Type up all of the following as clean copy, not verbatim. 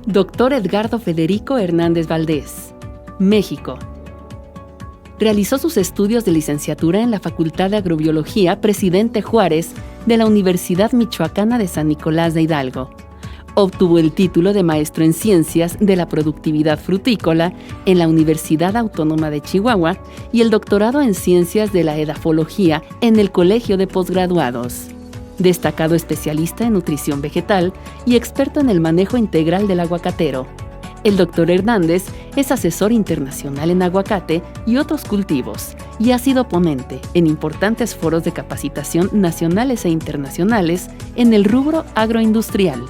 Dr. Edgardo Federico Hernández Valdés, México. Realizó sus estudios de licenciatura en la Facultad de Agrobiología Presidente Juárez de la Universidad Michoacana de San Nicolás de Hidalgo. Obtuvo el título de maestro en Ciencias de la Productividad Frutícola en la Universidad Autónoma de Chihuahua y el doctorado en Ciencias de la Edafología en el Colegio de Posgraduados. Destacado especialista en nutrición vegetal y experto en el manejo integral del aguacatero. El Dr. Hernández es asesor internacional en aguacate y otros cultivos y ha sido ponente en importantes foros de capacitación nacionales e internacionales en el rubro agroindustrial.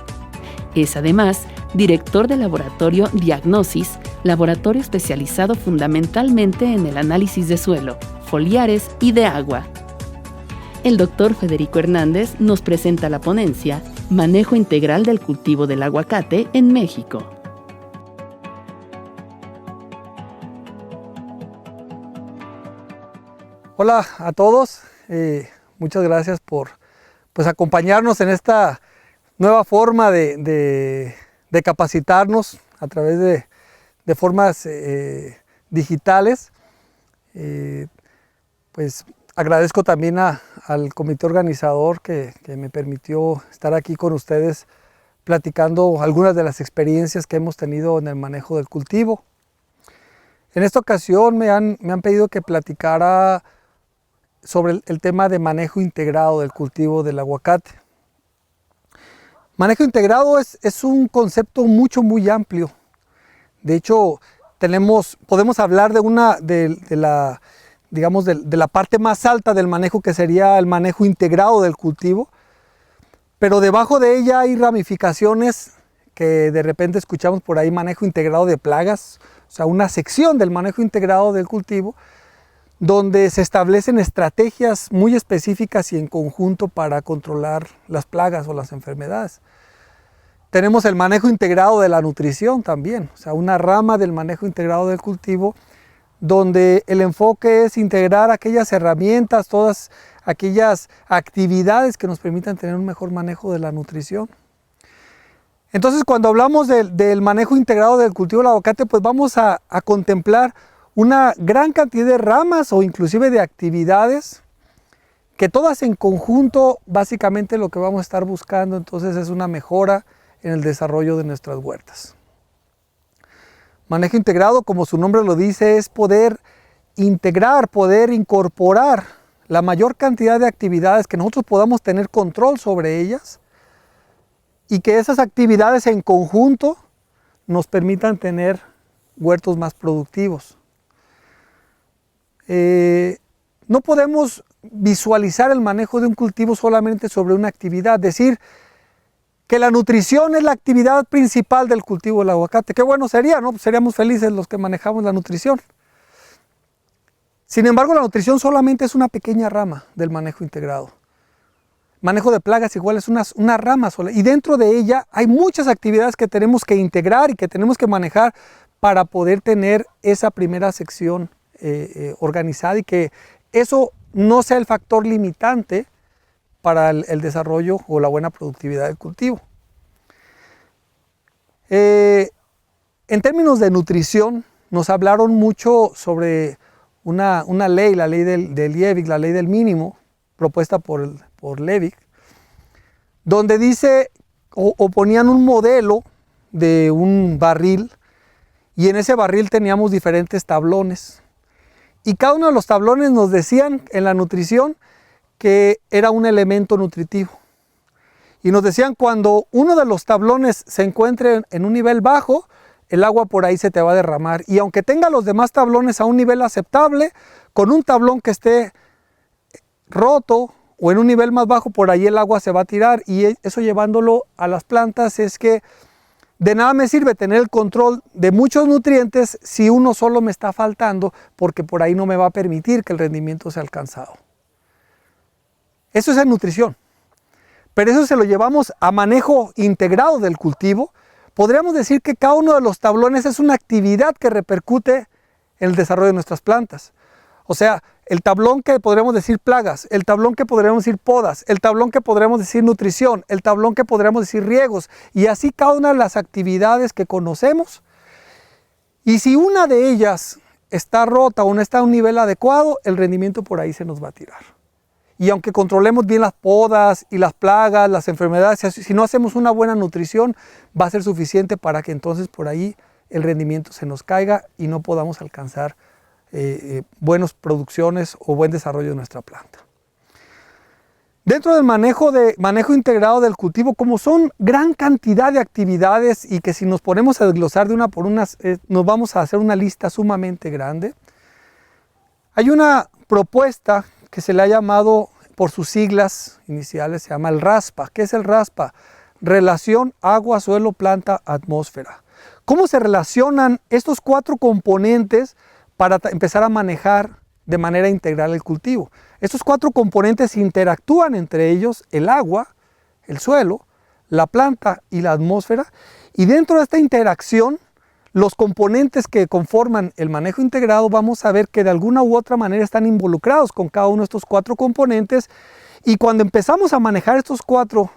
Es además director del laboratorio Diagnosis, laboratorio especializado fundamentalmente en el análisis de suelo, foliares y de agua. El Dr. Federico Hernández nos presenta la ponencia Manejo integral del cultivo del aguacate en México. Hola a todos, muchas gracias por acompañarnos en esta nueva forma de capacitarnos a través de formas digitales. Agradezco también al comité organizador que me permitió estar aquí con ustedes platicando algunas de las experiencias que hemos tenido en el manejo del cultivo. En esta ocasión me han pedido que platicara sobre el tema de manejo integrado del cultivo del aguacate. Manejo integrado es un concepto muy amplio. De hecho, podemos hablar de la parte más alta del manejo, que sería el manejo integrado del cultivo, pero debajo de ella hay ramificaciones que de repente escuchamos por ahí: manejo integrado de plagas, o sea, una sección del manejo integrado del cultivo, donde se establecen estrategias muy específicas y en conjunto para controlar las plagas o las enfermedades. Tenemos el manejo integrado de la nutrición también, o sea, una rama del manejo integrado del cultivo, donde el enfoque es integrar aquellas herramientas, todas aquellas actividades que nos permitan tener un mejor manejo de la nutrición. Entonces, cuando hablamos del manejo integrado del cultivo del aguacate, pues vamos a contemplar una gran cantidad de ramas o inclusive de actividades que todas en conjunto, básicamente lo que vamos a estar buscando entonces es una mejora en el desarrollo de nuestras huertas. Manejo integrado, como su nombre lo dice, es poder integrar, poder incorporar la mayor cantidad de actividades que nosotros podamos tener control sobre ellas y que esas actividades en conjunto nos permitan tener huertos más productivos. No podemos visualizar el manejo de un cultivo solamente sobre una actividad, decir que la nutrición es la actividad principal del cultivo del aguacate. Qué bueno sería, ¿no? Seríamos felices los que manejamos la nutrición. Sin embargo, la nutrición solamente es una pequeña rama del manejo integrado. Manejo de plagas igual es una rama sola, y dentro de ella hay muchas actividades que tenemos que integrar y que tenemos que manejar para poder tener esa primera sección organizada, y que eso no sea el factor limitante para el desarrollo o la buena productividad del cultivo. En términos de nutrición, nos hablaron mucho sobre una ley, la ley del Liebig, la ley del mínimo, propuesta por Liebig, donde dice o ponían un modelo de un barril, y en ese barril teníamos diferentes tablones. Y cada uno de los tablones nos decían en la nutrición que era un elemento nutritivo. Y nos decían, cuando uno de los tablones se encuentre en un nivel bajo, el agua por ahí se te va a derramar. Y aunque tenga los demás tablones a un nivel aceptable, con un tablón que esté roto o en un nivel más bajo, por ahí el agua se va a tirar. Y eso, llevándolo a las plantas, es que de nada me sirve tener el control de muchos nutrientes si uno solo me está faltando, porque por ahí no me va a permitir que el rendimiento sea alcanzado. Eso es en nutrición. Pero eso se lo llevamos a manejo integrado del cultivo. Podríamos decir que cada uno de los tablones es una actividad que repercute en el desarrollo de nuestras plantas. O sea, el tablón que podríamos decir plagas, el tablón que podríamos decir podas, el tablón que podríamos decir nutrición, el tablón que podríamos decir riegos, y así cada una de las actividades que conocemos. Y si una de ellas está rota o no está a un nivel adecuado, el rendimiento por ahí se nos va a tirar. Y aunque controlemos bien las podas y las plagas, las enfermedades, si no hacemos una buena nutrición, va a ser suficiente para que entonces por ahí el rendimiento se nos caiga y no podamos alcanzar buenas producciones o buen desarrollo de nuestra planta. Dentro del manejo integrado del cultivo, como son gran cantidad de actividades y que si nos ponemos a desglosar de una por una, nos vamos a hacer una lista sumamente grande, hay una propuesta que se le ha llamado por sus siglas iniciales, se llama el RASPA. ¿Qué es el RASPA? Relación agua, suelo, planta, atmósfera. ¿Cómo se relacionan estos 4 componentes para empezar a manejar de manera integral el cultivo? Estos 4 componentes interactúan entre ellos, el agua, el suelo, la planta y la atmósfera, y dentro de esta interacción, los componentes que conforman el manejo integrado vamos a ver que de alguna u otra manera están involucrados con cada uno de estos 4 componentes, y cuando empezamos a manejar estos 4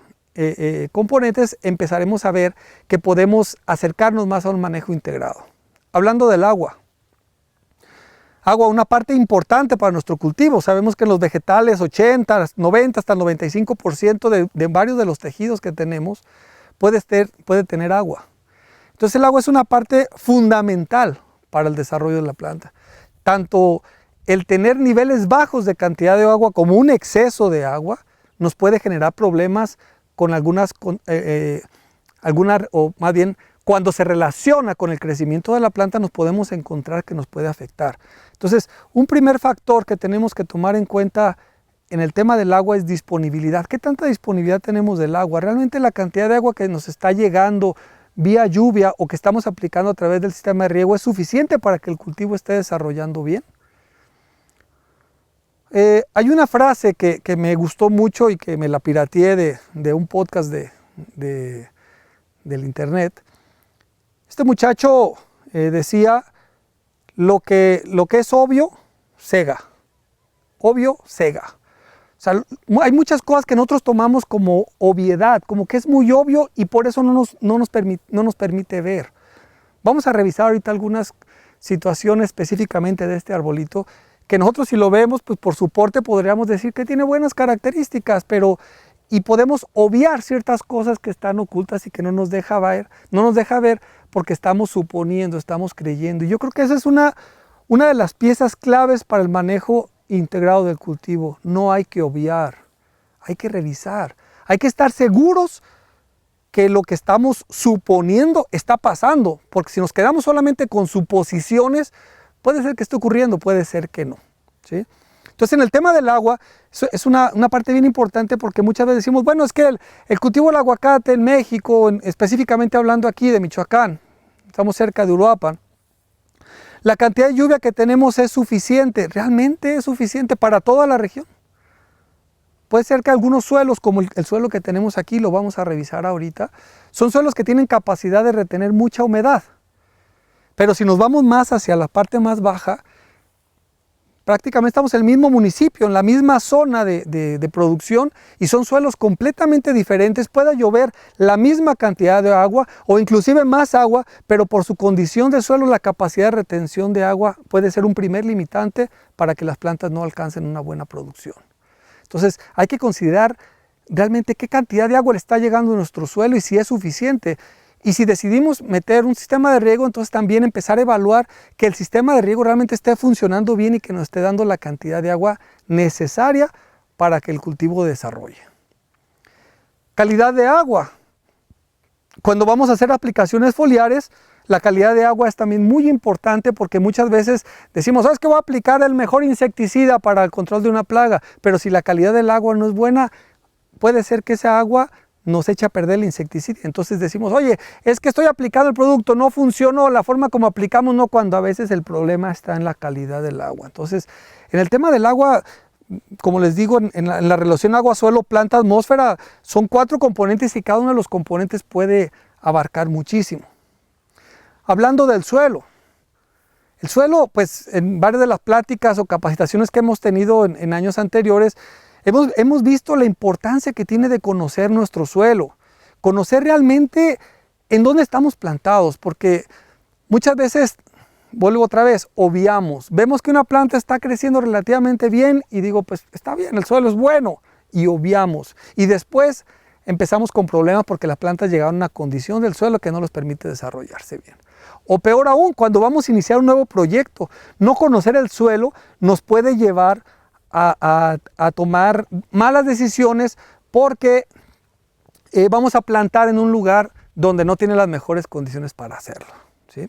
componentes, empezaremos a ver que podemos acercarnos más a un manejo integrado. Hablando del agua. Agua, una parte importante para nuestro cultivo. Sabemos que en los vegetales 80, 90, hasta el 95% de varios de los tejidos que tenemos puede tener agua. Entonces el agua es una parte fundamental para el desarrollo de la planta. Tanto el tener niveles bajos de cantidad de agua como un exceso de agua nos puede generar problemas con o más bien cuando se relaciona con el crecimiento de la planta nos podemos encontrar que nos puede afectar. Entonces, un primer factor que tenemos que tomar en cuenta en el tema del agua es disponibilidad. ¿Qué tanta disponibilidad tenemos del agua? ¿Realmente la cantidad de agua que nos está llegando vía lluvia o que estamos aplicando a través del sistema de riego es suficiente para que el cultivo esté desarrollando bien? Hay una frase que me gustó mucho y que me la pirateé de un podcast del internet. Este muchacho decía, lo que es obvio, cega. Obvio, cega. O sea, hay muchas cosas que nosotros tomamos como obviedad, como que es muy obvio y por eso no nos permite ver. Vamos a revisar ahorita algunas situaciones específicamente de este arbolito, que nosotros si lo vemos, pues por su porte podríamos decir que tiene buenas características, y podemos obviar ciertas cosas que están ocultas y que no nos deja ver porque estamos suponiendo, estamos creyendo. Y yo creo que esa es una de las piezas claves para el manejo integrado del cultivo. No hay que obviar, hay que revisar, hay que estar seguros que lo que estamos suponiendo está pasando, porque si nos quedamos solamente con suposiciones, puede ser que esté ocurriendo, puede ser que no, ¿sí? Entonces, en el tema del agua, es una parte bien importante porque muchas veces decimos, bueno, es que el cultivo del aguacate en México, específicamente hablando aquí de Michoacán, estamos cerca de Uruapan, la cantidad de lluvia que tenemos es suficiente, realmente es suficiente para toda la región. Puede ser que algunos suelos, como el suelo que tenemos aquí, lo vamos a revisar ahorita, son suelos que tienen capacidad de retener mucha humedad. Pero si nos vamos más hacia la parte más baja, prácticamente estamos en el mismo municipio, en la misma zona de producción y son suelos completamente diferentes. Puede llover la misma cantidad de agua o inclusive más agua, pero por su condición de suelo la capacidad de retención de agua puede ser un primer limitante para que las plantas no alcancen una buena producción. Entonces hay que considerar realmente qué cantidad de agua le está llegando a nuestro suelo y si es suficiente. Y si decidimos meter un sistema de riego, entonces también empezar a evaluar que el sistema de riego realmente esté funcionando bien y que nos esté dando la cantidad de agua necesaria para que el cultivo desarrolle. Calidad de agua. Cuando vamos a hacer aplicaciones foliares, la calidad de agua es también muy importante porque muchas veces decimos, ¿sabes qué? Voy a aplicar el mejor insecticida para el control de una plaga, pero si la calidad del agua no es buena, puede ser que esa agua nos echa a perder el insecticida. Entonces decimos, oye, es que estoy aplicando el producto, no funcionó la forma como aplicamos, no, cuando a veces el problema está en la calidad del agua. Entonces, en el tema del agua, como les digo, en la relación agua, suelo, planta, atmósfera, son 4 componentes y cada uno de los componentes puede abarcar muchísimo. Hablando del suelo, El suelo, pues en varias de las pláticas o capacitaciones que hemos tenido en años anteriores, hemos visto la importancia que tiene de conocer nuestro suelo, conocer realmente en dónde estamos plantados, porque muchas veces, vuelvo otra vez, obviamos, vemos que una planta está creciendo relativamente bien y digo, pues está bien, el suelo es bueno, y obviamos. Y después empezamos con problemas porque las plantas llegaron a una condición del suelo que no les permite desarrollarse bien. O peor aún, cuando vamos a iniciar un nuevo proyecto, no conocer el suelo nos puede llevar a tomar malas decisiones porque vamos a plantar en un lugar donde no tiene las mejores condiciones para hacerlo, ¿sí?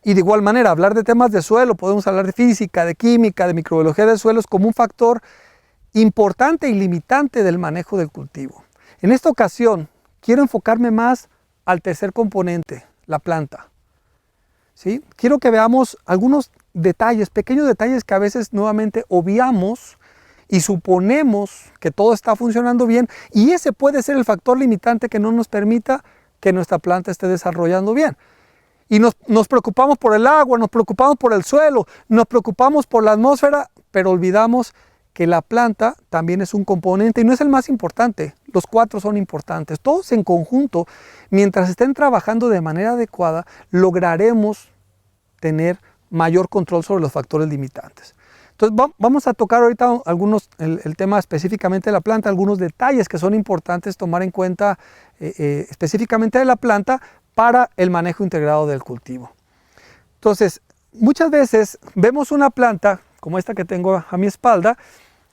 Y de igual manera, hablar de temas de suelo, podemos hablar de física, de química, de microbiología de suelos como un factor importante y limitante del manejo del cultivo. En esta ocasión, quiero enfocarme más al tercer componente, la planta. ¿Sí? Quiero que veamos algunos detalles, pequeños detalles que a veces nuevamente obviamos y suponemos que todo está funcionando bien y ese puede ser el factor limitante que no nos permita que nuestra planta esté desarrollando bien. Y nos preocupamos por el agua, nos preocupamos por el suelo, nos preocupamos por la atmósfera, pero olvidamos que la planta también es un componente y no es el más importante. Los cuatro son importantes. Todos en conjunto, mientras estén trabajando de manera adecuada, lograremos tener mayor control sobre los factores limitantes. Entonces vamos a tocar ahorita el tema específicamente de la planta, algunos detalles que son importantes tomar en cuenta específicamente de la planta para el manejo integrado del cultivo. Entonces, muchas veces vemos una planta como esta que tengo a mi espalda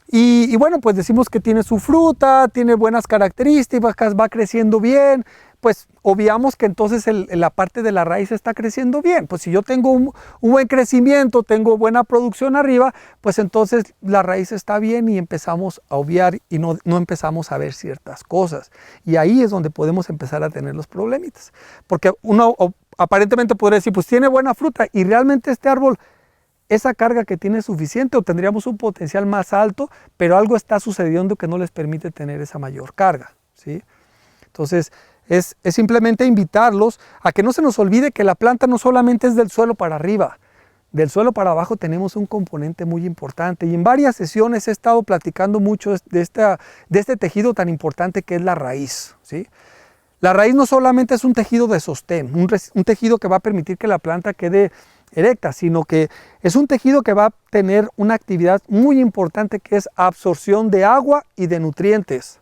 y bueno, pues decimos que tiene su fruta, tiene buenas características, va creciendo bien, pues obviamos que entonces la parte de la raíz está creciendo bien. Pues si yo tengo un buen crecimiento, tengo buena producción arriba, pues entonces la raíz está bien y empezamos a obviar y no empezamos a ver ciertas cosas. Y ahí es donde podemos empezar a tener los problemitas. Porque uno aparentemente podría decir, pues tiene buena fruta y realmente este árbol, esa carga que tiene es suficiente o tendríamos un potencial más alto, pero algo está sucediendo que no les permite tener esa mayor carga, ¿sí? Entonces, es simplemente invitarlos a que no se nos olvide que la planta no solamente es del suelo para arriba, del suelo para abajo tenemos un componente muy importante y en varias sesiones he estado platicando mucho de este tejido tan importante que es la raíz, ¿sí? La raíz no solamente es un tejido de sostén, un tejido que va a permitir que la planta quede erecta, sino que es un tejido que va a tener una actividad muy importante que es absorción de agua y de nutrientes.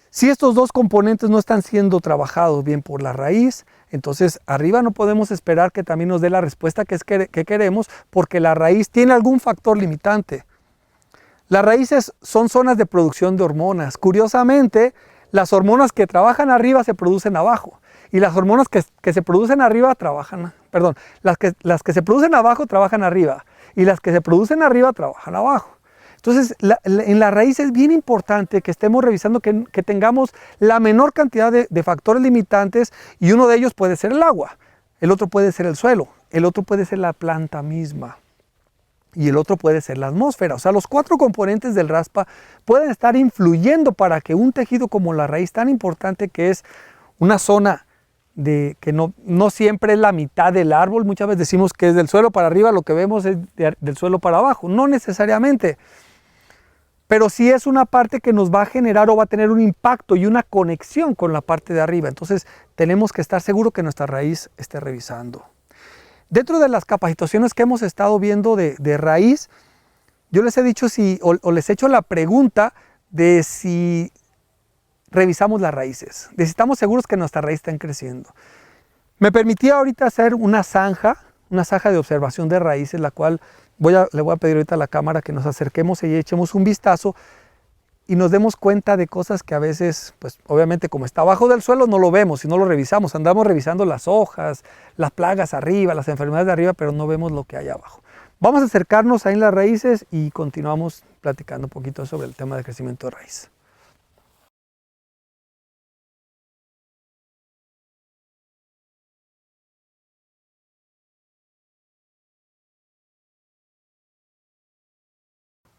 Si estos dos componentes no están siendo trabajados bien por la raíz, entonces arriba no podemos esperar que también nos dé la respuesta que queremos porque la raíz tiene algún factor limitante. Las raíces son zonas de producción de hormonas. Curiosamente, las hormonas que trabajan arriba se producen abajo y las hormonas que se producen arriba las que se producen abajo trabajan arriba y las que se producen arriba trabajan abajo. Entonces, en la raíz es bien importante que estemos revisando que tengamos la menor cantidad de factores limitantes y uno de ellos puede ser el agua, el otro puede ser el suelo, el otro puede ser la planta misma y el otro puede ser la atmósfera. O sea, los cuatro componentes del RASPA pueden estar influyendo para que un tejido como la raíz tan importante que es una zona que no siempre es la mitad del árbol, muchas veces decimos que es del suelo para arriba, lo que vemos es del suelo para abajo, no necesariamente. Pero sí es una parte que nos va a generar o va a tener un impacto y una conexión con la parte de arriba. Entonces tenemos que estar seguros que nuestra raíz esté revisando. Dentro de las capacitaciones que hemos estado viendo de raíz, yo les he dicho o les he hecho la pregunta de si revisamos las raíces, de si estamos seguros que nuestra raíz está creciendo. Me permitía ahorita hacer una zanja de observación de raíces, la cual le voy a pedir ahorita a la cámara que nos acerquemos y echemos un vistazo y nos demos cuenta de cosas que a veces, pues obviamente como está abajo del suelo no lo vemos y no lo revisamos, andamos revisando las hojas, las plagas arriba, las enfermedades de arriba, pero no vemos lo que hay abajo. Vamos a acercarnos ahí en las raíces y continuamos platicando un poquito sobre el tema de crecimiento de raíz.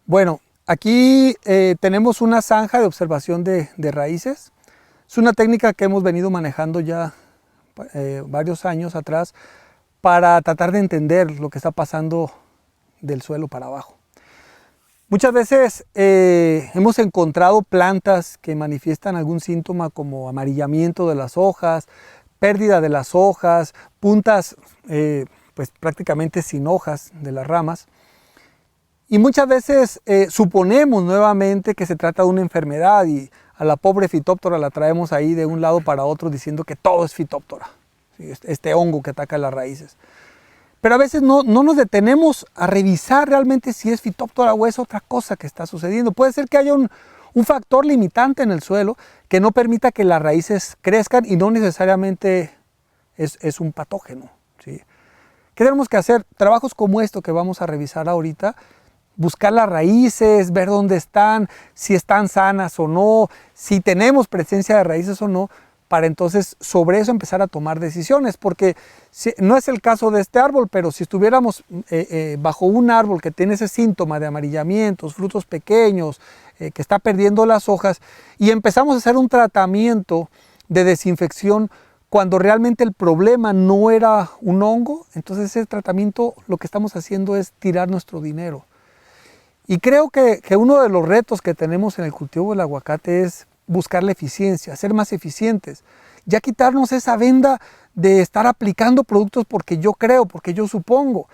Bueno, aquí tenemos una zanja de observación de raíces. Es una técnica que hemos venido manejando ya varios años atrás para tratar de entender lo que está pasando del suelo para abajo. Muchas veces hemos encontrado plantas que manifiestan algún síntoma como amarillamiento de las hojas, pérdida de las hojas, puntas pues prácticamente sin hojas de las ramas. Y muchas veces suponemos nuevamente que se trata de una enfermedad y a la pobre Phytophthora la traemos ahí de un lado para otro diciendo que todo es Phytophthora, ¿sí? Este hongo que ataca las raíces. Pero a veces no nos detenemos a revisar realmente si es Phytophthora o es otra cosa que está sucediendo. Puede ser que haya un factor limitante en el suelo que no permita que las raíces crezcan y no necesariamente es un patógeno, ¿sí? ¿Qué tenemos que hacer? Trabajos como esto que vamos a revisar ahorita, buscar las raíces, ver dónde están, si están sanas o no, si tenemos presencia de raíces o no, para entonces sobre eso empezar a tomar decisiones, porque no es el caso de este árbol, pero si estuviéramos bajo un árbol que tiene ese síntoma de amarillamientos, frutos pequeños, que está perdiendo las hojas, y empezamos a hacer un tratamiento de desinfección cuando realmente el problema no era un hongo, entonces ese tratamiento lo que estamos haciendo es tirar nuestro dinero. Y creo que uno de los retos que tenemos en el cultivo del aguacate es buscar la eficiencia, ser más eficientes, ya quitarnos esa venda de estar aplicando productos porque yo creo, porque yo supongo.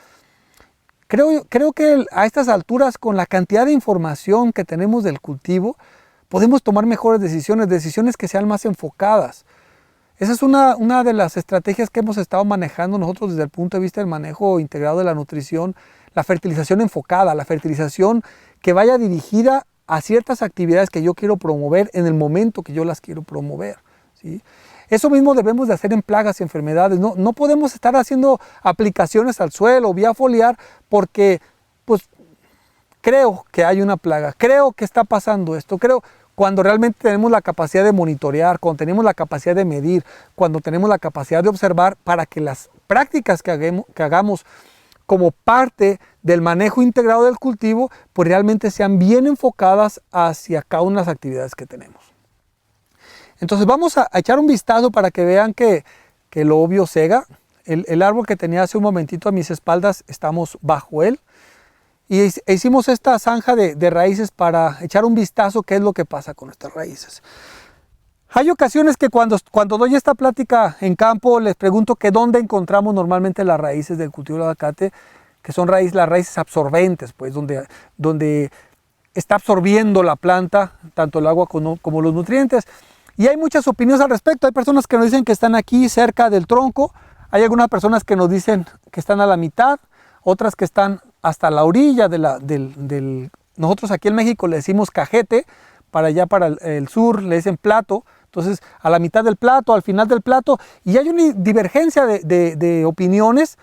Creo que a estas alturas, con la cantidad de información que tenemos del cultivo, podemos tomar mejores decisiones que sean más enfocadas. Esa es una de las estrategias que hemos estado manejando nosotros desde el punto de vista del manejo integrado de la nutrición, la fertilización enfocada, la fertilización que vaya dirigida a ciertas actividades que yo quiero promover en el momento que yo las quiero promover, ¿sí? Eso mismo debemos de hacer en plagas y enfermedades. No podemos estar haciendo aplicaciones al suelo vía foliar porque pues creo que hay una plaga, creo que está pasando esto, cuando realmente tenemos la capacidad de monitorear, cuando tenemos la capacidad de medir, cuando tenemos la capacidad de observar para que las prácticas que hagamos como parte del manejo integrado del cultivo, pues realmente sean bien enfocadas hacia cada una de las actividades que tenemos. Entonces vamos a echar un vistazo para que vean que lo obvio cega. El árbol que tenía hace un momentito a mis espaldas, estamos bajo él. Y hicimos esta zanja de raíces para echar un vistazo qué es lo que pasa con estas raíces. Hay ocasiones que cuando doy esta plática en campo les pregunto que dónde encontramos normalmente las raíces del cultivo del aguacate, que son las raíces absorbentes, pues donde está absorbiendo la planta tanto el agua como los nutrientes. Y hay muchas opiniones al respecto. Hay personas que nos dicen que están aquí cerca del tronco, hay algunas personas que nos dicen que están a la mitad, otras que están hasta la orilla nosotros aquí en México le decimos cajete, para allá para el sur le dicen plato. Entonces, a la mitad del plato, al final del plato, y hay una divergencia de opiniones,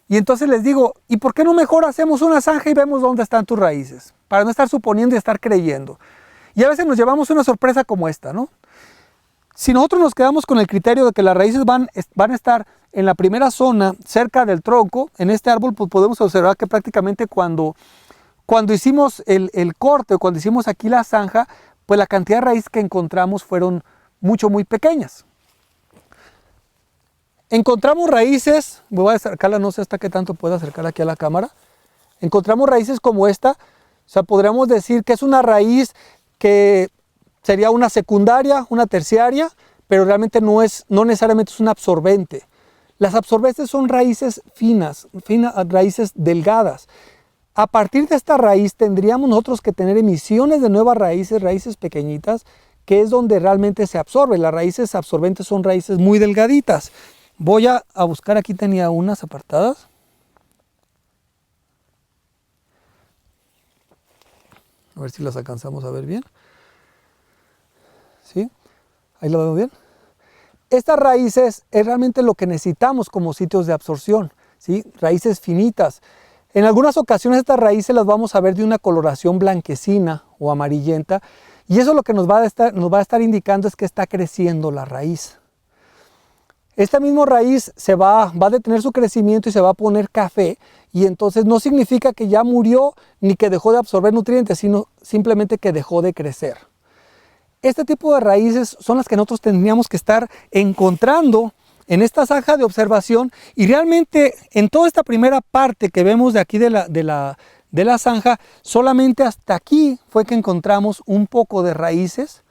y entonces les digo, ¿y por qué no mejor hacemos una zanja y vemos dónde están tus raíces? Para no estar suponiendo y estar creyendo. Y a veces nos llevamos una sorpresa como esta, ¿no? Si nosotros nos quedamos con el criterio de que las raíces van a estar en la primera zona, cerca del tronco, en este árbol, pues podemos observar que prácticamente cuando hicimos el corte, o cuando hicimos aquí la zanja, pues la cantidad de raíces que encontramos fueron muy pequeñas. Encontramos raíces, voy a acercarla, no sé hasta qué tanto puedo acercar aquí a la cámara. Encontramos raíces como esta, o sea, podríamos decir que es una raíz que sería una secundaria, una terciaria, pero realmente no necesariamente es un absorbente. Las absorbentes son raíces finas, raíces delgadas. A partir de esta raíz tendríamos nosotros que tener emisiones de nuevas raíces pequeñitas, que es donde realmente se absorbe. Las raíces absorbentes son raíces muy delgaditas. Voy a buscar, aquí tenía unas apartadas. A ver si las alcanzamos a ver bien. ¿Sí? ¿Ahí lo vemos bien? Estas raíces es realmente lo que necesitamos como sitios de absorción, ¿sí? Raíces finitas. En algunas ocasiones estas raíces las vamos a ver de una coloración blanquecina o amarillenta, y eso lo que nos va a estar indicando es que está creciendo la raíz. Esta misma raíz va a detener su crecimiento y se va a poner café, y entonces no significa que ya murió ni que dejó de absorber nutrientes, sino simplemente que dejó de crecer. Este tipo de raíces son las que nosotros tendríamos que estar encontrando en esta zanja de observación, y realmente en toda esta primera parte que vemos de aquí de la zanja, solamente hasta aquí fue que encontramos un poco de raíces,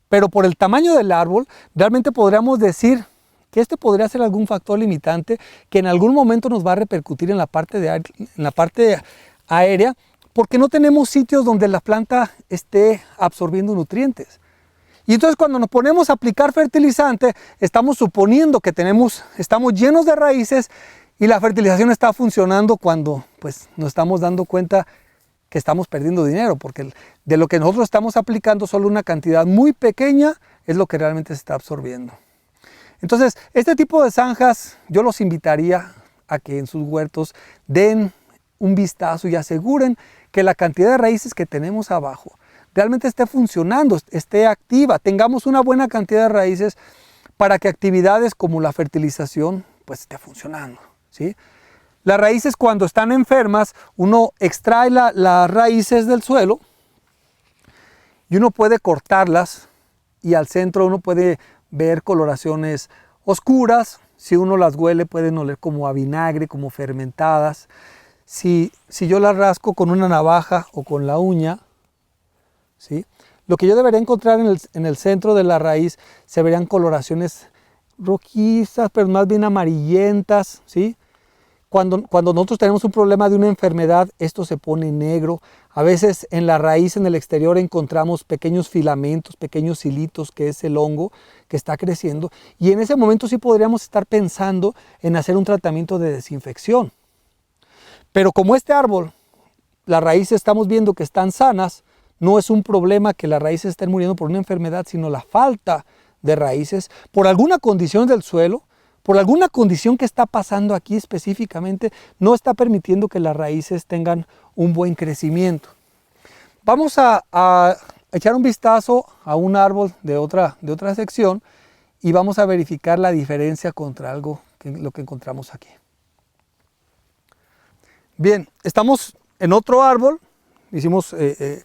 pero por el tamaño del árbol, realmente podríamos decir que este podría ser algún factor limitante que en algún momento nos va a repercutir en la parte aérea, porque no tenemos sitios donde la planta esté absorbiendo nutrientes. Y entonces cuando nos ponemos a aplicar fertilizante, estamos suponiendo que estamos llenos de raíces y la fertilización está funcionando cuando pues, nos estamos dando cuenta que estamos perdiendo dinero, porque de lo que nosotros estamos aplicando solo una cantidad muy pequeña es lo que realmente se está absorbiendo. Entonces, este tipo de zanjas yo los invitaría a que en sus huertos den un vistazo y aseguren que la cantidad de raíces que tenemos abajo realmente esté funcionando, esté activa, tengamos una buena cantidad de raíces para que actividades como la fertilización pues esté funcionando, ¿sí? Las raíces cuando están enfermas, uno extrae las raíces del suelo y uno puede cortarlas y al centro uno puede ver coloraciones oscuras. Si uno las huele pueden oler como a vinagre, como fermentadas. Si yo las rasco con una navaja o con la uña, ¿sí? Lo que yo debería encontrar en el centro de la raíz se verían coloraciones rojizas, pero más bien amarillentas, ¿sí? Cuando nosotros tenemos un problema de una enfermedad, esto se pone negro. A veces en la raíz, en el exterior, encontramos pequeños filamentos, pequeños hilitos, que es el hongo que está creciendo. Y en ese momento sí podríamos estar pensando en hacer un tratamiento de desinfección. Pero como este árbol, las raíces estamos viendo que están sanas, no es un problema que las raíces estén muriendo por una enfermedad, sino la falta de raíces por alguna condición del suelo, por alguna condición que está pasando aquí específicamente, no está permitiendo que las raíces tengan un buen crecimiento. Vamos a echar un vistazo a un árbol de otra sección y vamos a verificar la diferencia contra lo que encontramos aquí. Bien, estamos en otro árbol, hicimos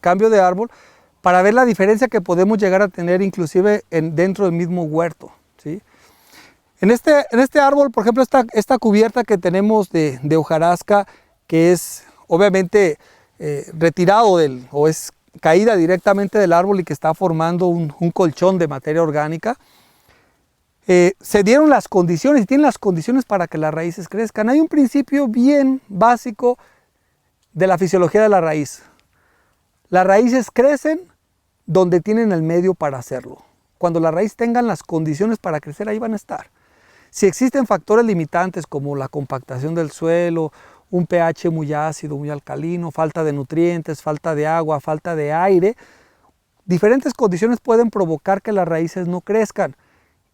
cambio de árbol para ver la diferencia que podemos llegar a tener inclusive dentro del mismo huerto, ¿sí? En este árbol, por ejemplo, esta cubierta que tenemos de hojarasca, que es obviamente retirado o es caída directamente del árbol y que está formando un colchón de materia orgánica, se dieron las condiciones y tienen las condiciones para que las raíces crezcan. Hay un principio bien básico de la fisiología de la raíz. Las raíces crecen donde tienen el medio para hacerlo. Cuando la raíz tengan las condiciones para crecer, ahí van a estar. Si existen factores limitantes como la compactación del suelo, un pH muy ácido, muy alcalino, falta de nutrientes, falta de agua, falta de aire, diferentes condiciones pueden provocar que las raíces no crezcan.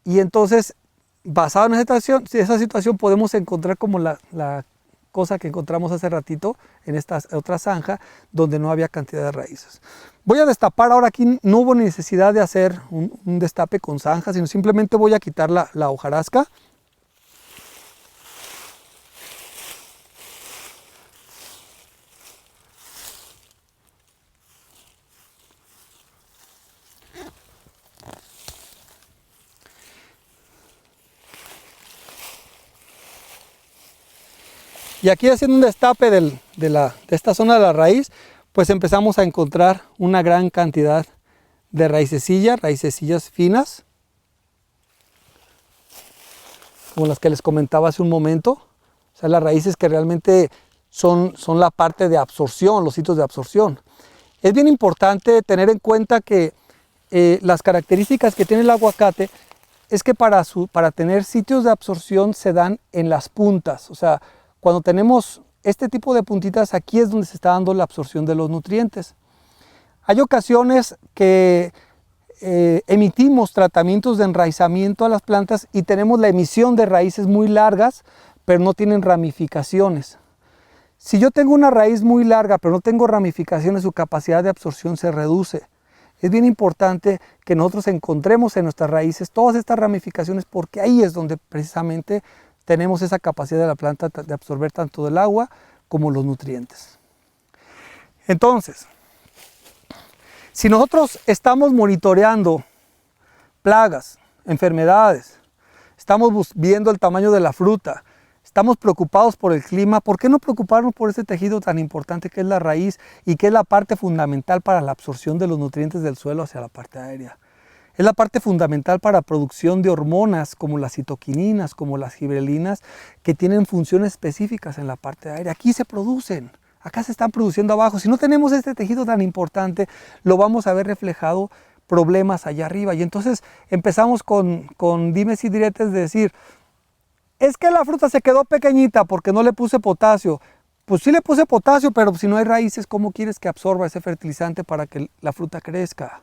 Y entonces, basado en esa situación podemos encontrar como la cosa que encontramos hace ratito en esta otra zanja donde no había cantidad de raíces. Voy a destapar ahora aquí, no hubo necesidad de hacer un destape con zanja, sino simplemente voy a quitar la hojarasca. Y aquí haciendo un destape de esta zona de la raíz, pues empezamos a encontrar una gran cantidad de raicecillas finas, como las que les comentaba hace un momento. O sea, las raíces que realmente son la parte de absorción, los sitios de absorción. Es bien importante tener en cuenta que las características que tiene el aguacate es que para tener sitios de absorción se dan en las puntas. O sea, cuando tenemos este tipo de puntitas, aquí es donde se está dando la absorción de los nutrientes. Hay ocasiones que emitimos tratamientos de enraizamiento a las plantas y tenemos la emisión de raíces muy largas, pero no tienen ramificaciones. Si yo tengo una raíz muy larga, pero no tengo ramificaciones, su capacidad de absorción se reduce. Es bien importante que nosotros encontremos en nuestras raíces todas estas ramificaciones, porque ahí es donde precisamente tenemos esa capacidad de la planta de absorber tanto el agua como los nutrientes. Entonces, si nosotros estamos monitoreando plagas, enfermedades, estamos viendo el tamaño de la fruta, estamos preocupados por el clima. ¿Por qué no preocuparnos por ese tejido tan importante que es la raíz y que es la parte fundamental para la absorción de los nutrientes del suelo hacia la parte aérea? Es la parte fundamental para la producción de hormonas como las citoquininas, como las gibrelinas, que tienen funciones específicas en la parte aérea. Aquí se producen, acá se están produciendo abajo. Si no tenemos este tejido tan importante, lo vamos a ver reflejado problemas allá arriba. Y entonces empezamos con dimes y diretes de decir, es que la fruta se quedó pequeñita porque no le puse potasio. Pues sí le puse potasio, pero si no hay raíces, ¿cómo quieres que absorba ese fertilizante para que la fruta crezca?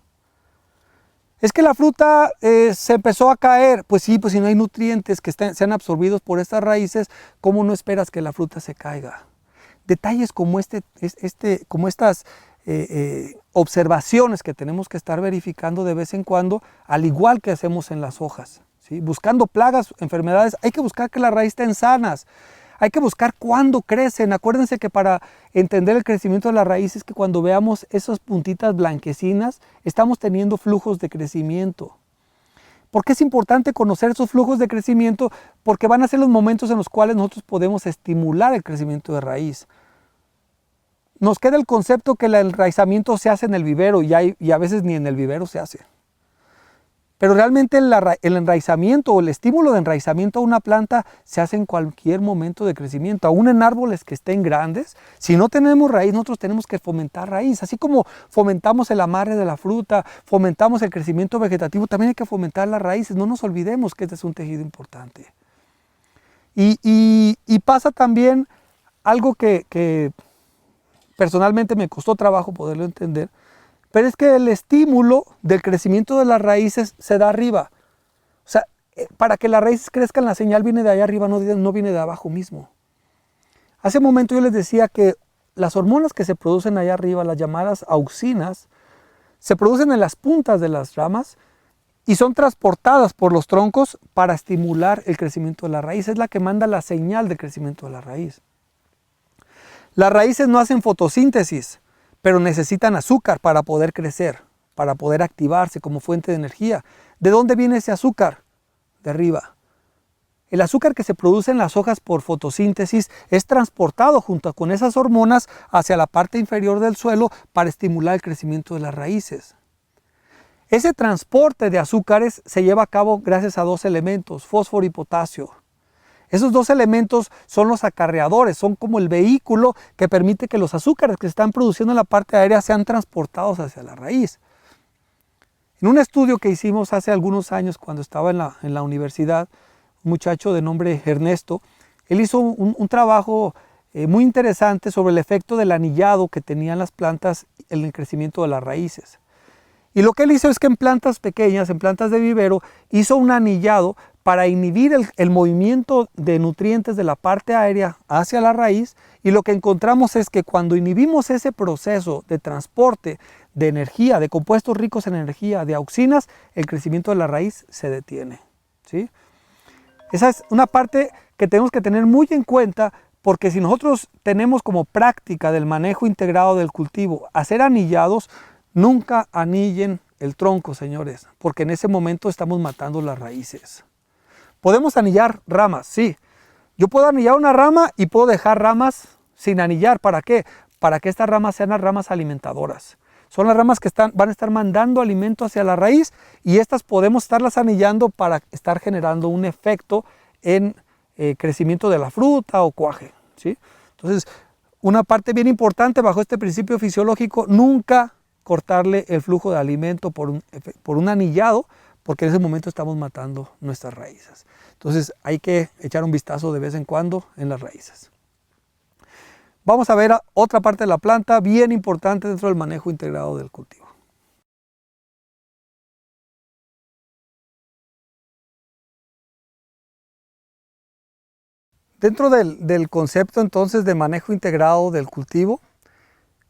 Es que la fruta se empezó a caer. Pues sí, pues si no hay nutrientes que sean absorbidos por estas raíces, ¿cómo no esperas que la fruta se caiga? Detalles como estas observaciones que tenemos que estar verificando de vez en cuando, al igual que hacemos en las hojas, ¿sí? Buscando plagas, enfermedades, hay que buscar que las raíces estén sanas. Hay que buscar cuándo crecen. Acuérdense que para entender el crecimiento de las raíces, que cuando veamos esas puntitas blanquecinas, estamos teniendo flujos de crecimiento. ¿Por qué es importante conocer esos flujos de crecimiento? Porque van a ser los momentos en los cuales nosotros podemos estimular el crecimiento de raíz. Nos queda el concepto que el enraizamiento se hace en el vivero y a veces ni en el vivero se hace. Pero realmente el enraizamiento o el estímulo de enraizamiento a una planta se hace en cualquier momento de crecimiento, aún en árboles que estén grandes. Si no tenemos raíz, nosotros tenemos que fomentar raíz. Así como fomentamos el amarre de la fruta, fomentamos el crecimiento vegetativo, también hay que fomentar las raíces. No nos olvidemos que este es un tejido importante. Y pasa también algo que personalmente me costó trabajo poderlo entender, pero es que el estímulo del crecimiento de las raíces se da arriba. O sea, para que las raíces crezcan, la señal viene de allá arriba, no viene de abajo mismo. Hace un momento yo les decía que las hormonas que se producen allá arriba, las llamadas auxinas, se producen en las puntas de las ramas y son transportadas por los troncos para estimular el crecimiento de la raíz. Es la que manda la señal de crecimiento de la raíz. Las raíces no hacen fotosíntesis, pero necesitan azúcar para poder crecer, para poder activarse como fuente de energía. ¿De dónde viene ese azúcar? De arriba. El azúcar que se produce en las hojas por fotosíntesis es transportado junto con esas hormonas hacia la parte inferior del suelo para estimular el crecimiento de las raíces. Ese transporte de azúcares se lleva a cabo gracias a dos elementos, fósforo y potasio. Esos dos elementos son los acarreadores, son como el vehículo que permite que los azúcares que se están produciendo en la parte aérea sean transportados hacia la raíz. En un estudio que hicimos hace algunos años cuando estaba en la universidad, un muchacho de nombre Ernesto, él hizo un trabajo muy interesante sobre el efecto del anillado que tenían las plantas en el crecimiento de las raíces. Y lo que él hizo es que en plantas pequeñas, en plantas de vivero, hizo un anillado para inhibir el movimiento de nutrientes de la parte aérea hacia la raíz, y lo que encontramos es que cuando inhibimos ese proceso de transporte de energía, de compuestos ricos en energía, de auxinas, el crecimiento de la raíz se detiene, ¿sí? Esa es una parte que tenemos que tener muy en cuenta, porque si nosotros tenemos como práctica del manejo integrado del cultivo hacer anillados, nunca anillen el tronco, señores, porque en ese momento estamos matando las raíces. Podemos anillar ramas, sí. Yo puedo anillar una rama y puedo dejar ramas sin anillar. ¿Para qué? Para que estas ramas sean las ramas alimentadoras. Son las ramas que van a estar mandando alimento hacia la raíz, y estas podemos estarlas anillando para estar generando un efecto en crecimiento de la fruta o cuaje, ¿sí? Entonces, una parte bien importante bajo este principio fisiológico, nunca cortarle el flujo de alimento por un anillado, porque en ese momento estamos matando nuestras raíces. Entonces hay que echar un vistazo de vez en cuando en las raíces. Vamos a ver otra parte de la planta bien importante dentro del manejo integrado del cultivo. Dentro del concepto entonces de manejo integrado del cultivo,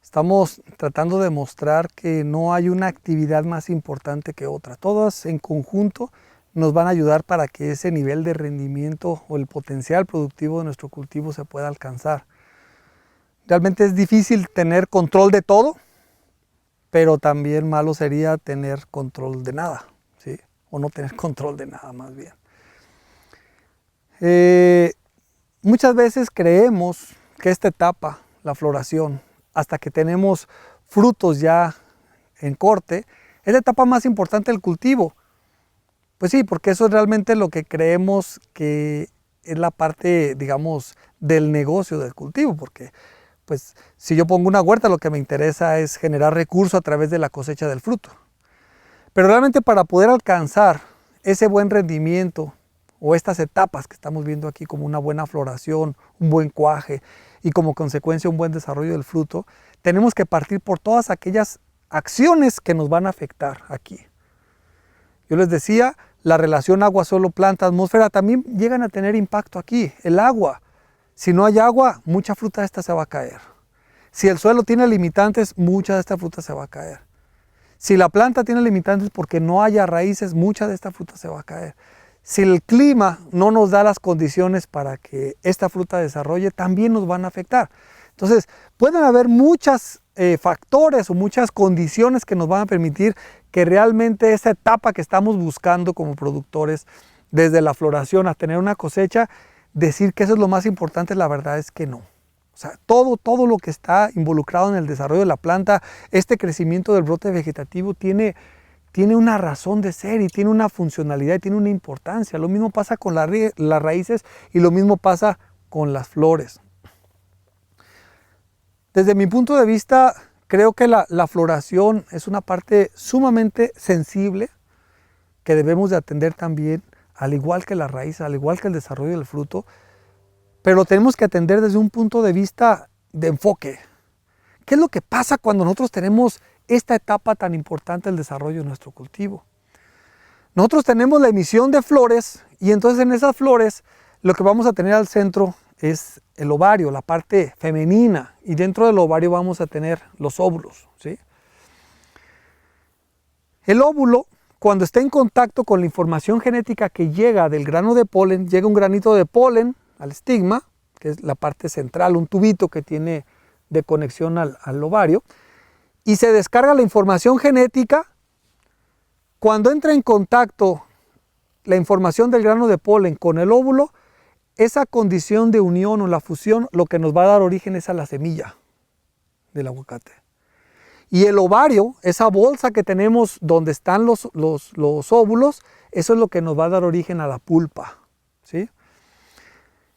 estamos tratando de mostrar que no hay una actividad más importante que otra. Todas en conjunto nos van a ayudar para que ese nivel de rendimiento o el potencial productivo de nuestro cultivo se pueda alcanzar. Realmente es difícil tener control de todo, pero también malo sería tener control de nada, ¿sí? O no tener control de nada, más bien. Muchas veces creemos que esta etapa, la floración, hasta que tenemos frutos ya en corte, es la etapa más importante del cultivo. Pues sí, porque eso es realmente lo que creemos que es la parte, digamos, del negocio del cultivo, porque pues si yo pongo una huerta, lo que me interesa es generar recursos a través de la cosecha del fruto. Pero realmente para poder alcanzar ese buen rendimiento o estas etapas que estamos viendo aquí como una buena floración, un buen cuaje y como consecuencia un buen desarrollo del fruto, tenemos que partir por todas aquellas acciones que nos van a afectar aquí. Yo les decía, la relación agua, suelo, planta, atmósfera también llegan a tener impacto aquí. El agua, si no hay agua, mucha fruta de esta se va a caer. Si el suelo tiene limitantes, mucha de esta fruta se va a caer. Si la planta tiene limitantes porque no haya raíces, mucha de esta fruta se va a caer. Si el clima no nos da las condiciones para que esta fruta desarrolle, también nos van a afectar. Entonces, pueden haber muchos factores o muchas condiciones que nos van a permitir que realmente esa etapa que estamos buscando como productores, desde la floración a tener una cosecha, decir que eso es lo más importante, la verdad es que no. O sea, todo lo que está involucrado en el desarrollo de la planta, este crecimiento del brote vegetativo tiene una razón de ser y tiene una funcionalidad y tiene una importancia. Lo mismo pasa con las raíces y lo mismo pasa con las flores. Desde mi punto de vista, creo que la floración es una parte sumamente sensible que debemos de atender también, al igual que la raíz, al igual que el desarrollo del fruto, pero lo tenemos que atender desde un punto de vista de enfoque. ¿Qué es lo que pasa cuando nosotros tenemos esta etapa tan importante del desarrollo de nuestro cultivo? Nosotros tenemos la emisión de flores y entonces en esas flores lo que vamos a tener al centro es el ovario, la parte femenina, y dentro del ovario vamos a tener los óvulos, ¿sí? El óvulo, cuando está en contacto con la información genética que llega del grano de polen, llega un granito de polen al estigma, que es la parte central, un tubito que tiene de conexión al ovario, y se descarga la información genética. Cuando entra en contacto la información del grano de polen con el óvulo, esa condición de unión o la fusión lo que nos va a dar origen es a la semilla del aguacate. Y el ovario, esa bolsa que tenemos donde están los óvulos, eso es lo que nos va a dar origen a la pulpa, ¿sí?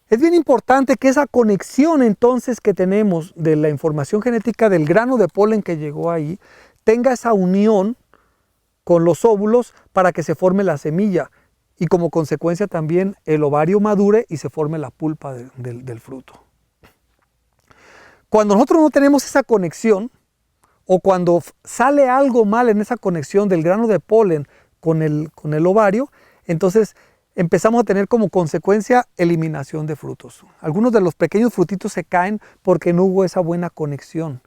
Es bien importante que esa conexión entonces que tenemos de la información genética del grano de polen que llegó ahí, tenga esa unión con los óvulos para que se forme la semilla. Y como consecuencia también el ovario madure y se forme la pulpa del fruto. Cuando nosotros no tenemos esa conexión, o cuando sale algo mal en esa conexión del grano de polen con el ovario, entonces empezamos a tener como consecuencia eliminación de frutos. Algunos de los pequeños frutitos se caen porque no hubo esa buena conexión.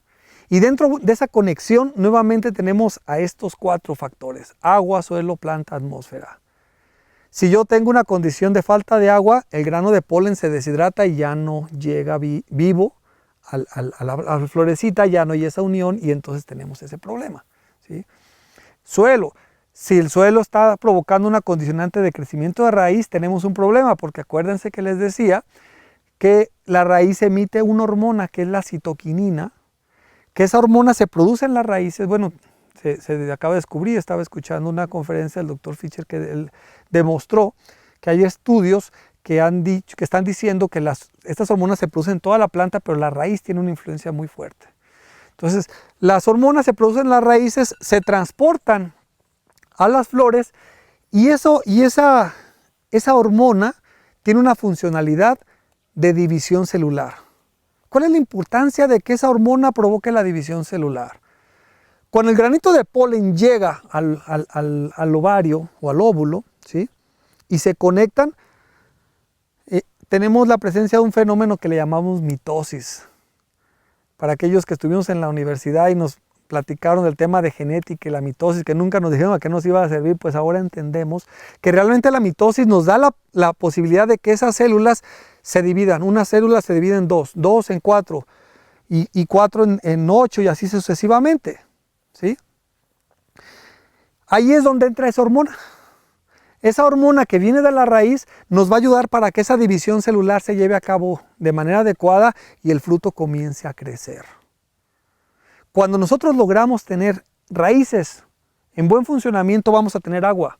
Y dentro de esa conexión nuevamente tenemos a estos 4 factores: agua, suelo, planta, atmósfera. Si yo tengo una condición de falta de agua, el grano de polen se deshidrata y ya no llega vivo a la florecita, ya no hay esa unión y entonces tenemos ese problema, ¿sí? Suelo. Si el suelo está provocando una condicionante de crecimiento de raíz, tenemos un problema, porque acuérdense que les decía que la raíz emite una hormona que es la citoquinina, que esa hormona se produce en las raíces. Bueno, se acaba de descubrir, estaba escuchando una conferencia del doctor Fischer que él demostró que hay estudios que están diciendo que estas hormonas se producen en toda la planta, pero la raíz tiene una influencia muy fuerte. Entonces, las hormonas se producen en las raíces, se transportan a las flores y esa hormona tiene una funcionalidad de división celular. ¿Cuál es la importancia de que esa hormona provoque la división celular? Cuando el granito de polen llega al ovario o al óvulo, ¿sí?, y se conectan, tenemos la presencia de un fenómeno que le llamamos mitosis. Para aquellos que estuvimos en la universidad y nos platicaron del tema de genética y la mitosis, que nunca nos dijeron a qué nos iba a servir, pues ahora entendemos que realmente la mitosis nos da la posibilidad de que esas células se dividan. Una célula se divide en 2, 2 en 4 y 4 en 8 y así sucesivamente, ¿sí? Ahí es donde entra esa hormona. esa hormona que viene de la raíz nos va a ayudar para que esa división celular se lleve a cabo de manera adecuada y el fruto comience a crecer. Cuando nosotros logramos tener raíces en buen funcionamiento, vamos a tener agua,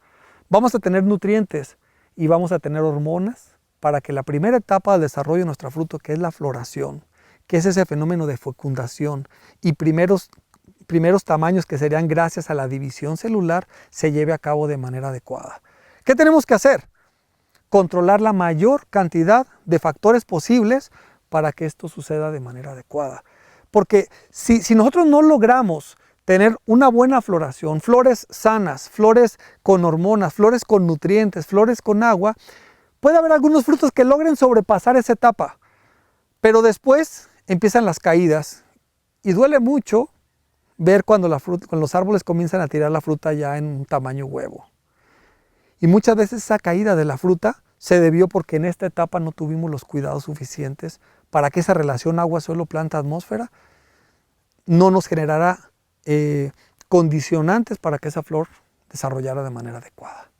vamos a tener nutrientes y vamos a tener hormonas para que la primera etapa del desarrollo de nuestro fruto, que es la floración, que es ese fenómeno de fecundación y primeros tamaños que serían gracias a la división celular, se lleve a cabo de manera adecuada. ¿Qué tenemos que hacer? Controlar la mayor cantidad de factores posibles para que esto suceda de manera adecuada. Porque si nosotros no logramos tener una buena floración, flores sanas, flores con hormonas, flores con nutrientes, flores con agua, puede haber algunos frutos que logren sobrepasar esa etapa, pero después empiezan las caídas y duele mucho ver cuando los árboles comienzan a tirar la fruta ya en un tamaño huevo. Y muchas veces esa caída de la fruta se debió porque en esta etapa no tuvimos los cuidados suficientes para que esa relación agua, suelo, planta, atmósfera no nos generara condicionantes para que esa flor desarrollara de manera adecuada.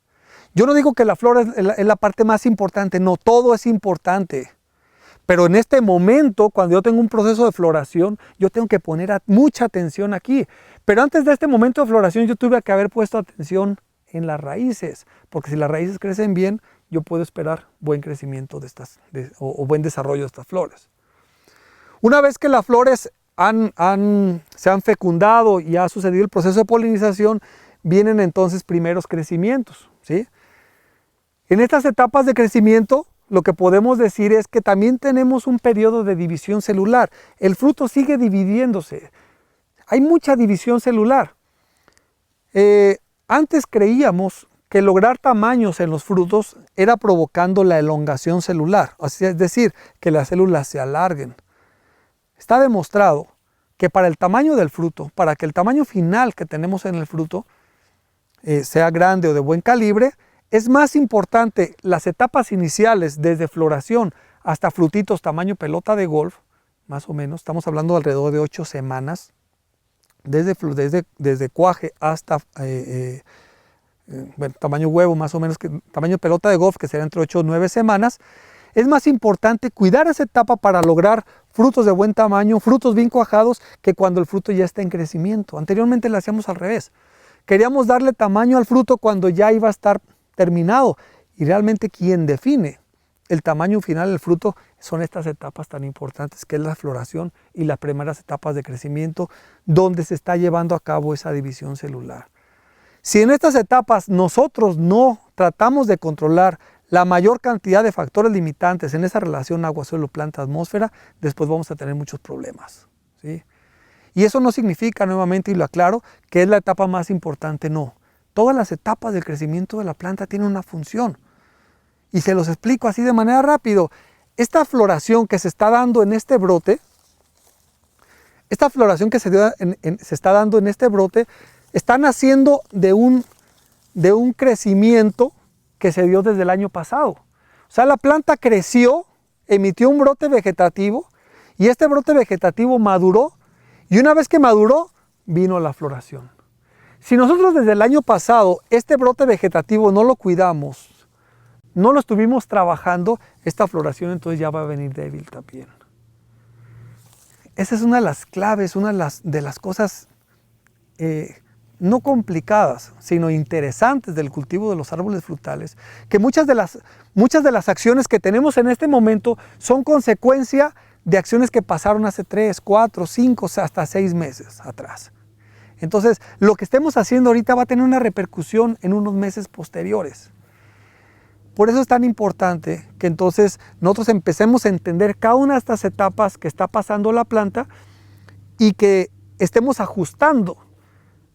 Yo no digo que la flor es la parte más importante, no, todo es importante. Pero en este momento, cuando yo tengo un proceso de floración, yo tengo que poner mucha atención aquí. Pero antes de este momento de floración, yo tuve que haber puesto atención en las raíces, porque si las raíces crecen bien, yo puedo esperar buen crecimiento o buen desarrollo de estas flores. Una vez que las flores se han fecundado y ha sucedido el proceso de polinización, vienen entonces primeros crecimientos, ¿sí? En estas etapas de crecimiento, lo que podemos decir es que también tenemos un periodo de división celular. El fruto sigue dividiéndose. Hay mucha división celular. Antes creíamos que lograr tamaños en los frutos era provocando la elongación celular, es decir, que las células se alarguen. Está demostrado que para el tamaño del fruto, para que el tamaño final que tenemos en el fruto sea grande o de buen calibre, es más importante las etapas iniciales, desde floración hasta frutitos tamaño pelota de golf, más o menos, estamos hablando de alrededor de 8 semanas, desde cuaje hasta tamaño huevo, más o menos, tamaño pelota de golf, que será entre 8 o 9 semanas. Es más importante cuidar esa etapa para lograr frutos de buen tamaño, frutos bien cuajados, que cuando el fruto ya está en crecimiento. Anteriormente lo hacíamos al revés. Queríamos darle tamaño al fruto cuando ya iba a estar terminado. Y realmente quien define el tamaño final del fruto son estas etapas tan importantes, que es la floración y las primeras etapas de crecimiento, donde se está llevando a cabo esa división celular. Si en estas etapas nosotros no tratamos de controlar la mayor cantidad de factores limitantes en esa relación agua, suelo, planta, atmósfera, después vamos a tener muchos problemas, ¿sí? Y eso no significa, nuevamente, y lo aclaro, que es la etapa más importante, no. Todas las etapas del crecimiento de la planta tienen una función. Y se los explico así de manera rápido. Esta floración que se está dando en este brote, está dando en este brote, está naciendo de un crecimiento que se dio desde el año pasado. O sea, la planta creció, emitió un brote vegetativo y este brote vegetativo maduró y una vez que maduró, vino la floración. Si nosotros desde el año pasado este brote vegetativo no lo cuidamos, no lo estuvimos trabajando, esta floración entonces ya va a venir débil también. Esa es una de las claves, una de las cosas no complicadas, sino interesantes del cultivo de los árboles frutales, que muchas de las acciones que tenemos en este momento son consecuencia de acciones que pasaron hace 3, 4, 5, hasta 6 meses atrás. Entonces, lo que estemos haciendo ahorita va a tener una repercusión en unos meses posteriores. Por eso es tan importante que entonces nosotros empecemos a entender cada una de estas etapas que está pasando la planta y que estemos ajustando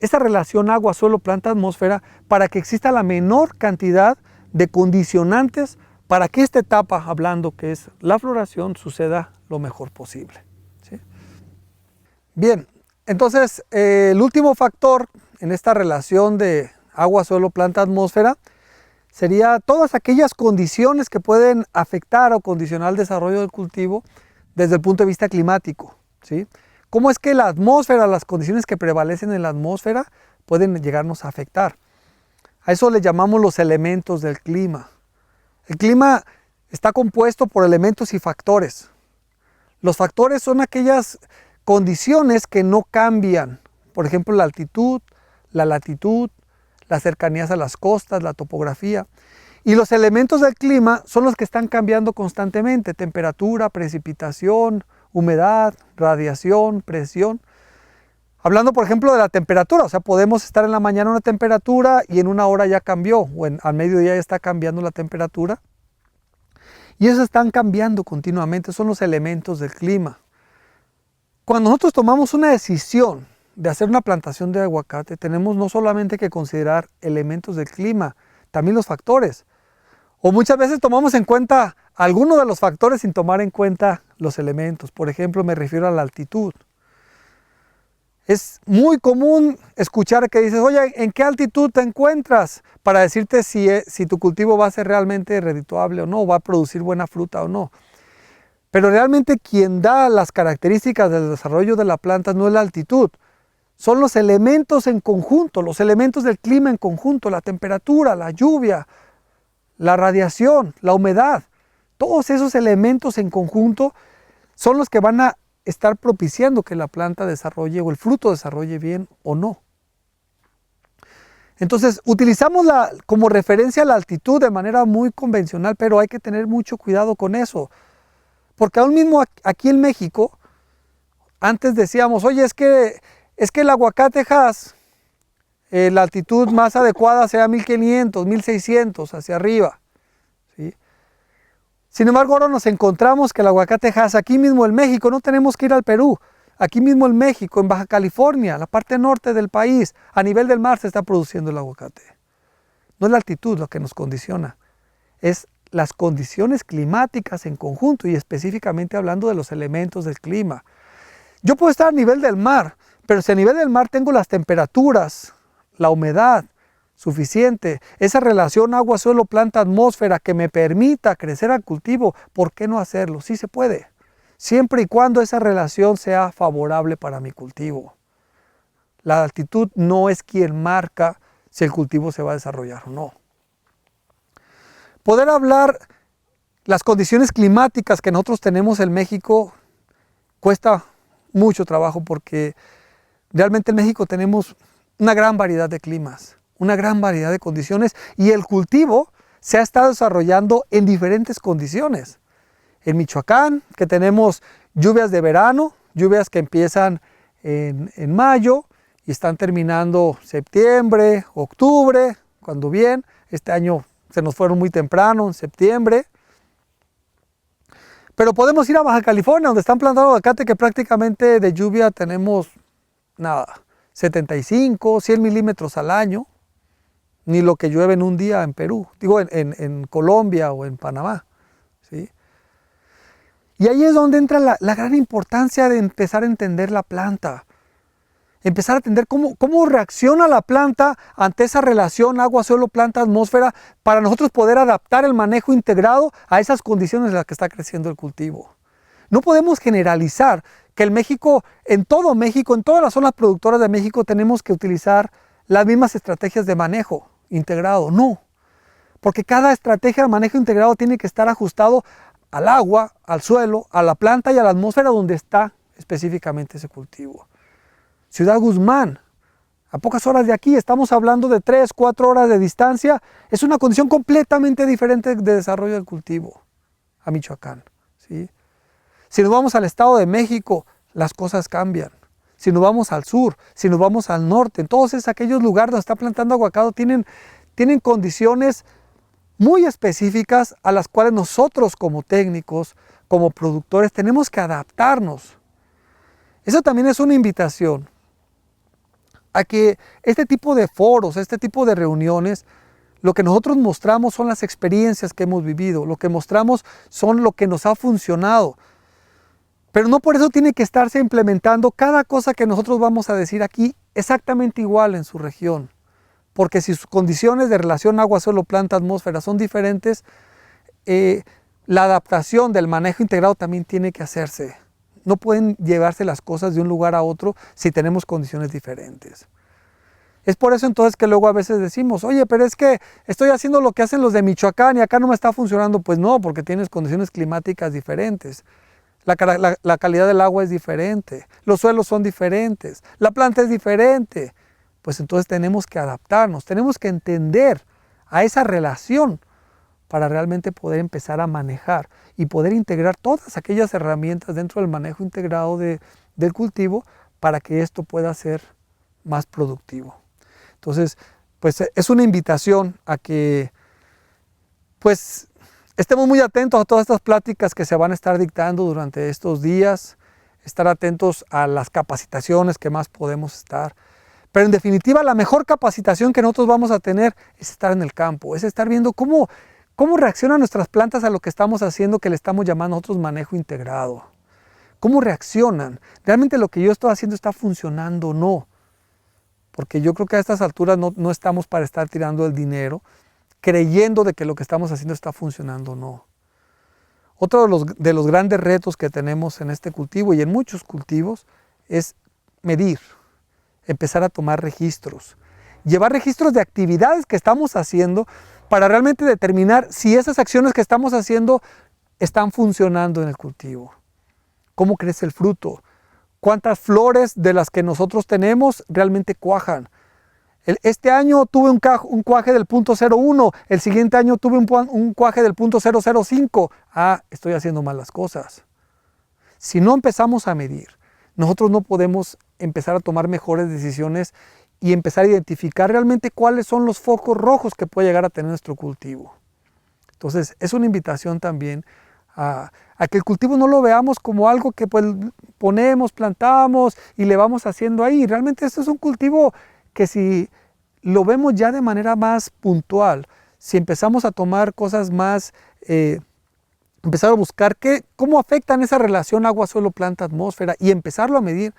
esa relación agua, suelo, planta, atmósfera para que exista la menor cantidad de condicionantes para que esta etapa, hablando que es la floración, suceda lo mejor posible, ¿sí? Bien, entonces el último factor en esta relación de agua, suelo, planta, atmósfera sería todas aquellas condiciones que pueden afectar o condicionar el desarrollo del cultivo desde el punto de vista climático, ¿sí? ¿Cómo es que la atmósfera, las condiciones que prevalecen en la atmósfera pueden llegarnos a afectar? A eso le llamamos los elementos del clima. El clima está compuesto por elementos y factores. Los factores son aquellas condiciones que no cambian. Por ejemplo, la altitud, la latitud, las cercanías a las costas, la topografía. Y los elementos del clima son los que están cambiando constantemente. Temperatura, precipitación, humedad, radiación, presión. Hablando, por ejemplo, de la temperatura, o sea, podemos estar en la mañana a una temperatura y en una hora ya cambió, o al mediodía ya está cambiando la temperatura. Y esos están cambiando continuamente, son los elementos del clima. Cuando nosotros tomamos una decisión de hacer una plantación de aguacate, tenemos no solamente que considerar elementos del clima, también los factores. O muchas veces tomamos en cuenta algunos de los factores sin tomar en cuenta los elementos. Por ejemplo, me refiero a la altitud. Es muy común escuchar que dices, oye, ¿en qué altitud te encuentras? Para decirte si tu cultivo va a ser realmente redituable o no, va a producir buena fruta o no. Pero realmente quien da las características del desarrollo de la planta no es la altitud, son los elementos en conjunto, los elementos del clima en conjunto, la temperatura, la lluvia, la radiación, la humedad. Todos esos elementos en conjunto son los que van a estar propiciando que la planta desarrolle o el fruto desarrolle bien o no. Entonces, utilizamos como referencia la altitud de manera muy convencional, pero hay que tener mucho cuidado con eso. Porque aún mismo aquí en México, antes decíamos, oye, es que el aguacate Hass, la altitud más adecuada sea 1500, 1600 hacia arriba. ¿Sí? Sin embargo, ahora nos encontramos que el aguacate Hass, aquí mismo en México, no tenemos que ir al Perú, aquí mismo en México, en Baja California, la parte norte del país, a nivel del mar se está produciendo el aguacate. No es la altitud lo que nos condiciona, es las condiciones climáticas en conjunto y específicamente hablando de los elementos del clima. Yo puedo estar a nivel del mar, pero si a nivel del mar tengo las temperaturas, la humedad suficiente, esa relación agua, suelo, planta, atmósfera que me permita crecer al cultivo, ¿por qué no hacerlo? Sí se puede, siempre y cuando esa relación sea favorable para mi cultivo. La altitud no es quien marca si el cultivo se va a desarrollar o no. Poder hablar las condiciones climáticas que nosotros tenemos en México cuesta mucho trabajo porque realmente en México tenemos una gran variedad de climas, una gran variedad de condiciones y el cultivo se ha estado desarrollando en diferentes condiciones. En Michoacán, que tenemos lluvias de verano, lluvias que empiezan en mayo y están terminando septiembre, octubre, cuando bien, este año se nos fueron muy temprano, en septiembre. Pero podemos ir a Baja California, donde están plantando aguacate que prácticamente de lluvia tenemos nada, 75, 100 milímetros al año, ni lo que llueve en un día en Perú, digo en Colombia o en Panamá. ¿Sí? Y ahí es donde entra la gran importancia de empezar a entender la planta. Empezar a entender cómo reacciona la planta ante esa relación agua, suelo, planta, atmósfera, para nosotros poder adaptar el manejo integrado a esas condiciones en las que está creciendo el cultivo. No podemos generalizar que en todo México, en todas las zonas productoras de México, tenemos que utilizar las mismas estrategias de manejo integrado. No, porque cada estrategia de manejo integrado tiene que estar ajustado al agua, al suelo, a la planta y a la atmósfera donde está específicamente ese cultivo. Ciudad Guzmán, a pocas horas de aquí, estamos hablando de 3, 4 horas de distancia, es una condición completamente diferente de desarrollo del cultivo a Michoacán. ¿Sí? Si nos vamos al Estado de México, las cosas cambian. Si nos vamos al sur, si nos vamos al norte, entonces aquellos lugares donde está plantando aguacate tienen condiciones muy específicas a las cuales nosotros como técnicos, como productores, tenemos que adaptarnos. Eso también es una invitación a que este tipo de foros, este tipo de reuniones, lo que nosotros mostramos son las experiencias que hemos vivido, lo que mostramos son lo que nos ha funcionado. Pero no por eso tiene que estarse implementando cada cosa que nosotros vamos a decir aquí exactamente igual en su región. Porque si sus condiciones de relación agua, suelo, planta, atmósfera son diferentes, la adaptación del manejo integrado también tiene que hacerse. No pueden llevarse las cosas de un lugar a otro si tenemos condiciones diferentes. Es por eso entonces que luego a veces decimos, oye, pero es que estoy haciendo lo que hacen los de Michoacán y acá no me está funcionando. Pues no, porque tienes condiciones climáticas diferentes. La calidad del agua es diferente, los suelos son diferentes, la planta es diferente. Pues entonces tenemos que adaptarnos, tenemos que entender a esa relación para realmente poder empezar a manejar y poder integrar todas aquellas herramientas dentro del manejo integrado del cultivo para que esto pueda ser más productivo. Entonces, pues es una invitación a que pues estemos muy atentos a todas estas pláticas que se van a estar dictando durante estos días, estar atentos a las capacitaciones que más podemos estar. Pero en definitiva, la mejor capacitación que nosotros vamos a tener es estar en el campo, es estar viendo cómo reaccionan nuestras plantas a lo que estamos haciendo, que le estamos llamando nosotros manejo integrado. ¿Cómo reaccionan? ¿Realmente lo que yo estoy haciendo está funcionando o no? Porque yo creo que a estas alturas no estamos para estar tirando el dinero, creyendo de que lo que estamos haciendo está funcionando o no. Otro de los grandes retos que tenemos en este cultivo y en muchos cultivos es medir, empezar a tomar registros, llevar registros de actividades que estamos haciendo para realmente determinar si esas acciones que estamos haciendo están funcionando en el cultivo. ¿Cómo crece el fruto? ¿Cuántas flores de las que nosotros tenemos realmente cuajan? Este año tuve un cuaje del 0.01, el siguiente año tuve un cuaje del 0.005. Estoy haciendo mal las cosas. Si no empezamos a medir, nosotros no podemos empezar a tomar mejores decisiones y empezar a identificar realmente cuáles son los focos rojos que puede llegar a tener nuestro cultivo. Entonces, es una invitación también a que el cultivo no lo veamos como algo que pues, ponemos, plantamos y le vamos haciendo ahí. Realmente esto es un cultivo que si lo vemos ya de manera más puntual, si empezamos a tomar cosas más, empezar a buscar cómo afectan esa relación agua, suelo, planta, atmósfera y empezarlo a medir,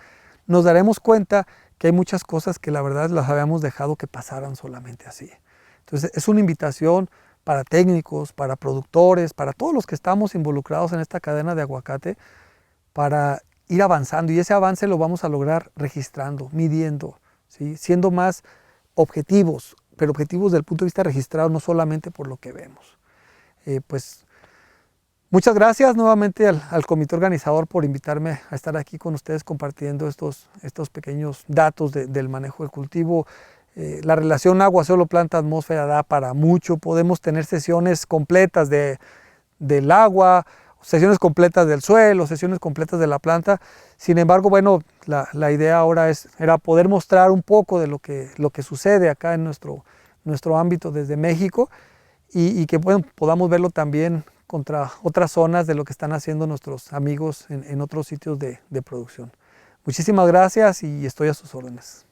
nos daremos cuenta que hay muchas cosas que la verdad las habíamos dejado que pasaran solamente así. Entonces es una invitación para técnicos, para productores, para todos los que estamos involucrados en esta cadena de aguacate, para ir avanzando y ese avance lo vamos a lograr registrando, midiendo, ¿sí? Siendo más objetivos, pero objetivos desde el punto de vista registrado, no solamente por lo que vemos. Pues muchas gracias nuevamente al comité organizador por invitarme a estar aquí con ustedes compartiendo estos pequeños datos del manejo del cultivo. La relación agua, suelo, planta, atmósfera da para mucho. Podemos tener sesiones completas del agua, sesiones completas del suelo, sesiones completas de la planta. Sin embargo, bueno, la idea ahora era poder mostrar un poco de lo que sucede acá en nuestro ámbito desde México y que podamos verlo también contra otras zonas de lo que están haciendo nuestros amigos en otros sitios de producción. Muchísimas gracias y estoy a sus órdenes.